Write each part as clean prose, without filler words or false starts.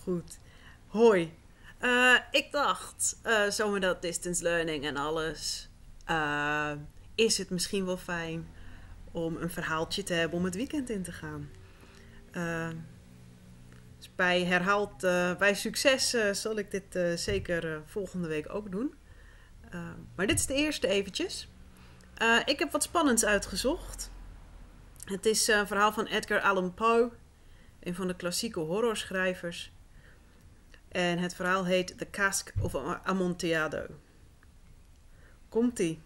goed. Hoi. Ik dacht, zo met dat distance learning en alles, is het misschien wel fijn om een verhaaltje te hebben om het weekend in te gaan. Dus bij succes zal ik dit zeker volgende week ook doen. Maar dit is de eerste eventjes. Ik heb wat spannends uitgezocht. Het is een verhaal van Edgar Allan Poe, een van de klassieke horrorschrijvers. En het verhaal heet The Cask of Amontillado. Komt-ie.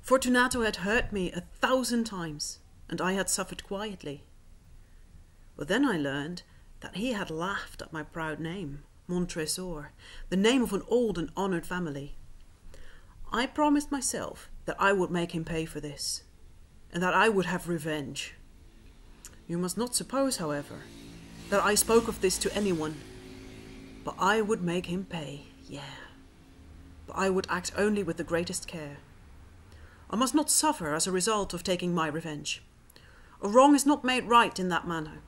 Fortunato had hurt me 1,000 times, and I had suffered quietly. But then I learned that he had laughed at my proud name, Montresor, the name of an old and honored family. I promised myself that I would make him pay for this, and that I would have revenge. You must not suppose, however, that I spoke of this to anyone, but I would make him pay, yeah. But I would act only with the greatest care. I must not suffer as a result of taking my revenge. A wrong is not made right in that manner.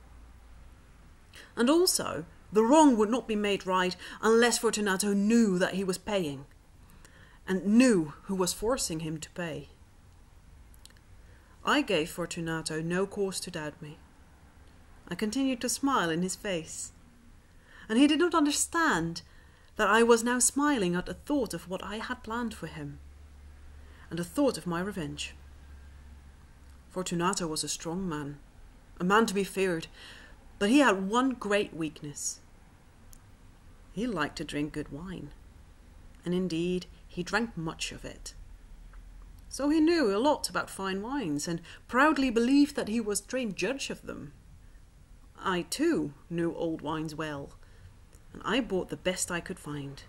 And also, the wrong would not be made right unless Fortunato knew that he was paying, and knew who was forcing him to pay. I gave Fortunato no cause to doubt me. I continued to smile in his face, and he did not understand that I was now smiling at the thought of what I had planned for him, and the thought of my revenge. Fortunato was a strong man, a man to be feared, but he had one great weakness. He liked to drink good wine, and indeed he drank much of it. So he knew a lot about fine wines, and proudly believed that he was trained judge of them. I too knew old wines well, and I bought the best I could find.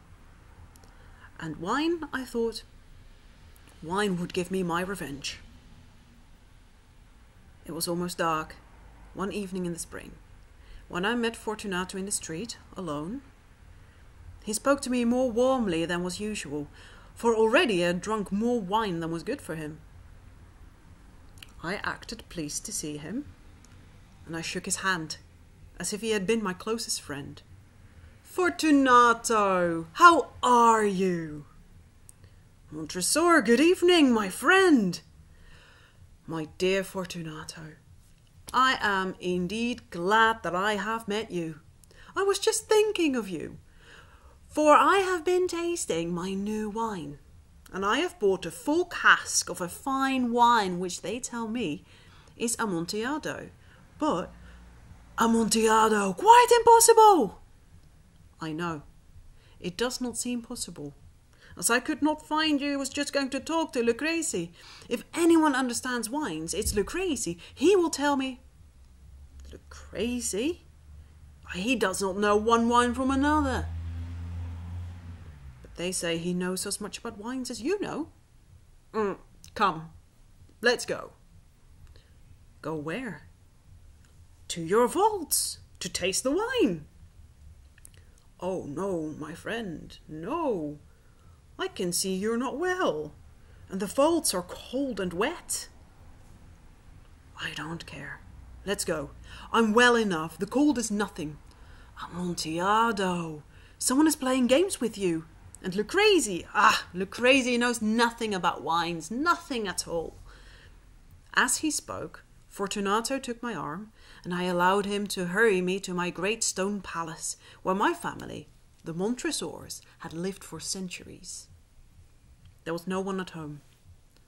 And wine, I thought, wine would give me my revenge. It was almost dark, one evening in the spring, when I met Fortunato in the street, alone. He spoke to me more warmly than was usual, for already I had drunk more wine than was good for him. I acted pleased to see him, and I shook his hand, as if he had been my closest friend. "Fortunato, how are you?" "Montresor, good evening, my friend." "My dear Fortunato, I am indeed glad that I have met you. I was just thinking of you, for I have been tasting my new wine, and I have bought a full cask of a fine wine which they tell me is Amontillado. But Amontillado, quite impossible!" "I know. It does not seem possible. As I could not find you, I was just going to talk to Lucrezi. If anyone understands wines, it's Lucrezi. He will tell me—" "Lucrezi? He does not know one wine from another." "But they say he knows as much about wines as you know." Come, let's go." "Go where?" "To your vaults, to taste the wine." "Oh, no, my friend, no. I can see you're not well, and the vaults are cold and wet." "I don't care. Let's go. I'm well enough. The cold is nothing." "Amontillado, someone is playing games with you. And Lucrezi, Lucrezi knows nothing about wines, nothing at all." As he spoke, Fortunato took my arm, and I allowed him to hurry me to my great stone palace, where my family, the Montresors, had lived for centuries. There was no one at home.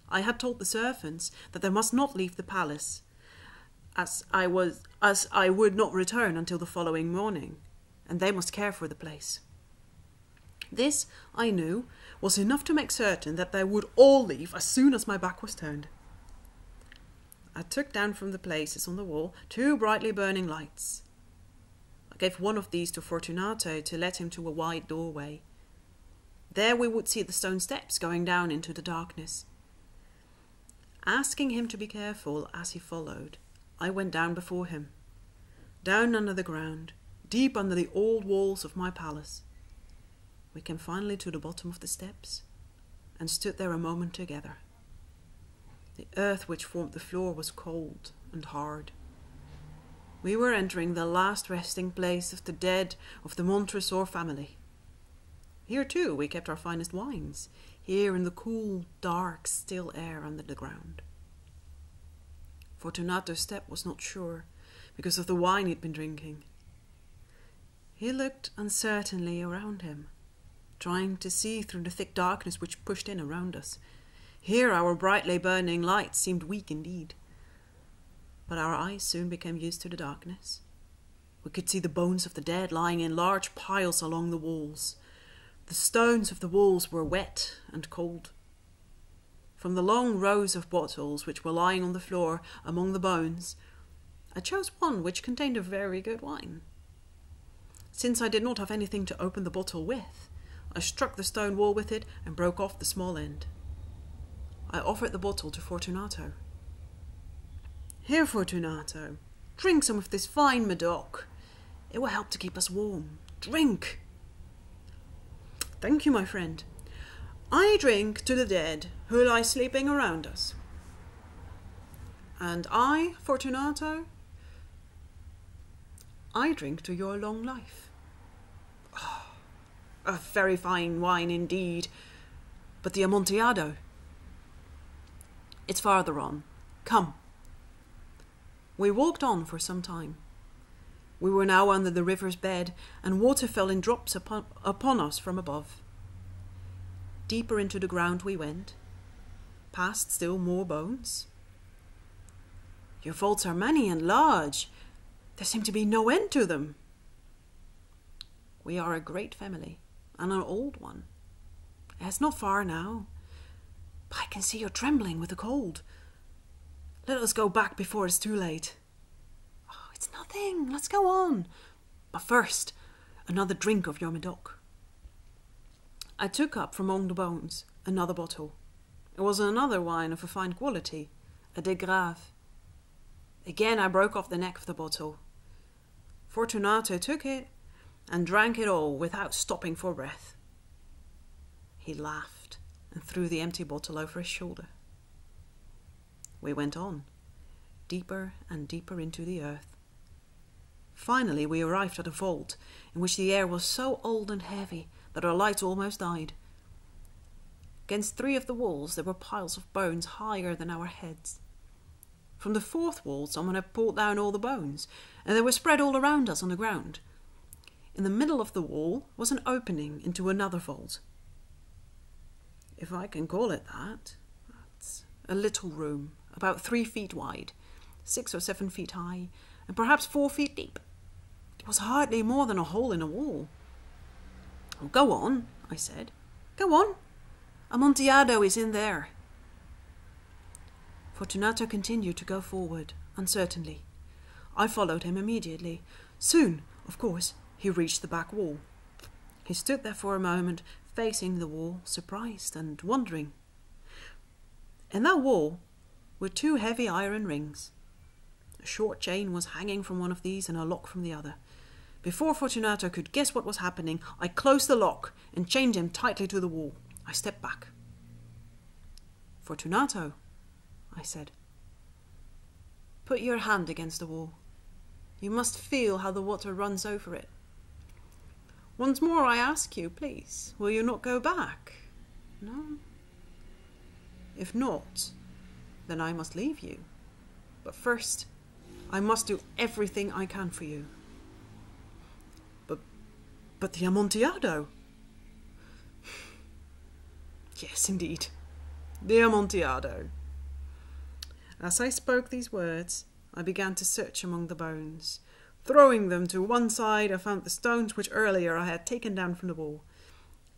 I had told the servants that they must not leave the palace, as I would not return until the following morning, and they must care for the place. This, I knew, was enough to make certain that they would all leave as soon as my back was turned. I took down from the places on the wall 2 brightly burning lights. I gave one of these to Fortunato to let him to a wide doorway. There we would see the stone steps going down into the darkness. Asking him to be careful as he followed, I went down before him, down under the ground, deep under the old walls of my palace. We came finally to the bottom of the steps, and stood there a moment together. The earth which formed the floor was cold and hard. We were entering the last resting place of the dead of the Montresor family. Here too we kept our finest wines, here in the cool, dark, still air under the ground. Fortunato's step was not sure, because of the wine he'd been drinking. He looked uncertainly around him, trying to see through the thick darkness which pushed in around us. Here our brightly burning light seemed weak indeed, but our eyes soon became used to the darkness. We could see the bones of the dead lying in large piles along the walls. The stones of the walls were wet and cold. From the long rows of bottles which were lying on the floor among the bones, I chose one which contained a very good wine. Since I did not have anything to open the bottle with, I struck the stone wall with it and broke off the small end. I offered the bottle to Fortunato. "Here, Fortunato, drink some of this fine Medoc. It will help to keep us warm. Drink!" "Thank you, my friend. I drink to the dead who lie sleeping around us." "And I, Fortunato, I drink to your long life." "Oh, a very fine wine indeed. But the Amontillado?" "It's farther on. Come." We walked on for some time. We were now under the river's bed, and water fell in drops upon us from above. Deeper into the ground we went, past still more bones. "Your vaults are many and large. There seemed to be no end to them." "We are a great family, and an old one. It's not far now, but I can see you're trembling with the cold. Let us go back before it's too late." "Oh, it's nothing. Let's go on. But first, another drink of your Medoc." I took up from among the bones another bottle. It was another wine of a fine quality, a de Grave. Again I broke off the neck of the bottle. Fortunato took it and drank it all without stopping for breath. He laughed and threw the empty bottle over his shoulder. We went on, deeper and deeper into the earth. Finally we arrived at a vault in which the air was so old and heavy that our lights almost died. Against 3 of the walls there were piles of bones higher than our heads. From the 4th wall someone had pulled down all the bones, and they were spread all around us on the ground. In the middle of the wall was an opening into another vault. If I can call it that, that's a little room, about 3 feet wide, 6 or 7 feet high, and perhaps 4 feet deep. It was hardly more than a hole in a wall. "Oh, go on," I said. "Go on. Amontillado is in there." Fortunato continued to go forward, uncertainly. I followed him immediately. Soon, of course, he reached the back wall. He stood there for a moment, facing the wall, surprised and wondering. In that wall were 2 heavy iron rings. A short chain was hanging from one of these and a lock from the other. Before Fortunato could guess what was happening, I closed the lock and chained him tightly to the wall. I stepped back. "Fortunato," I said, "put your hand against the wall. You must feel how the water runs over it. Once more I ask you, please, will you not go back? No? If not, then I must leave you. But first, I must do everything I can for you." But the Amontillado?" "Yes, indeed, the Amontillado." As I spoke these words, I began to search among the bones. Throwing them to one side, I found the stones which earlier I had taken down from the wall.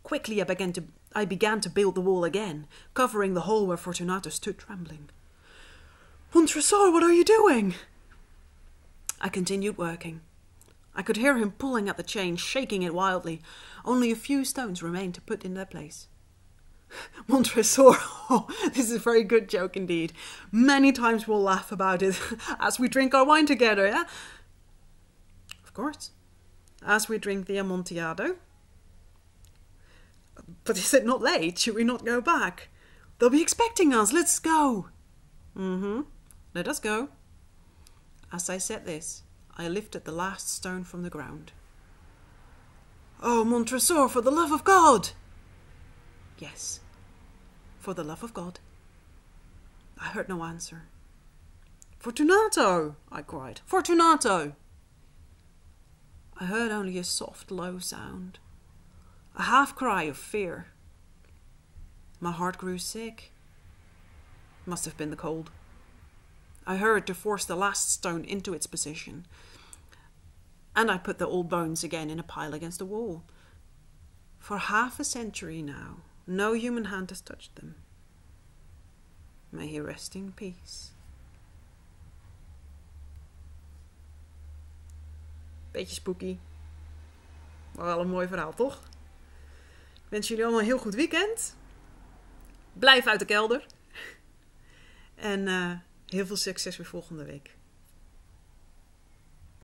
Quickly I began to build the wall again, covering the hole where Fortunato stood trembling. "Montresor, what are you doing?" I continued working. I could hear him pulling at the chain, shaking it wildly. Only a few stones remained to put in their place. "Montresor, oh, this is a very good joke indeed. Many times we'll laugh about it as we drink our wine together, yeah?" "Of course, as we drink the Amontillado." "But is it not late? Should we not go back? They'll be expecting us. Let's go." Let us go." As I said this, I lifted the last stone from the ground. "Oh, mon trésor, for the love of God!" "Yes, for the love of God." I heard no answer. "Fortunato!" I cried. "Fortunato!" I heard only a soft, low sound, a half-cry of fear. My heart grew sick. Must have been the cold. I hurried to force the last stone into its position, and I put the old bones again in a pile against the wall. For half a century now, no human hand has touched them. May he rest in peace. Beetje spooky. Maar wel een mooi verhaal, toch? Ik wens jullie allemaal een heel goed weekend. Blijf uit de kelder. En heel veel succes weer volgende week.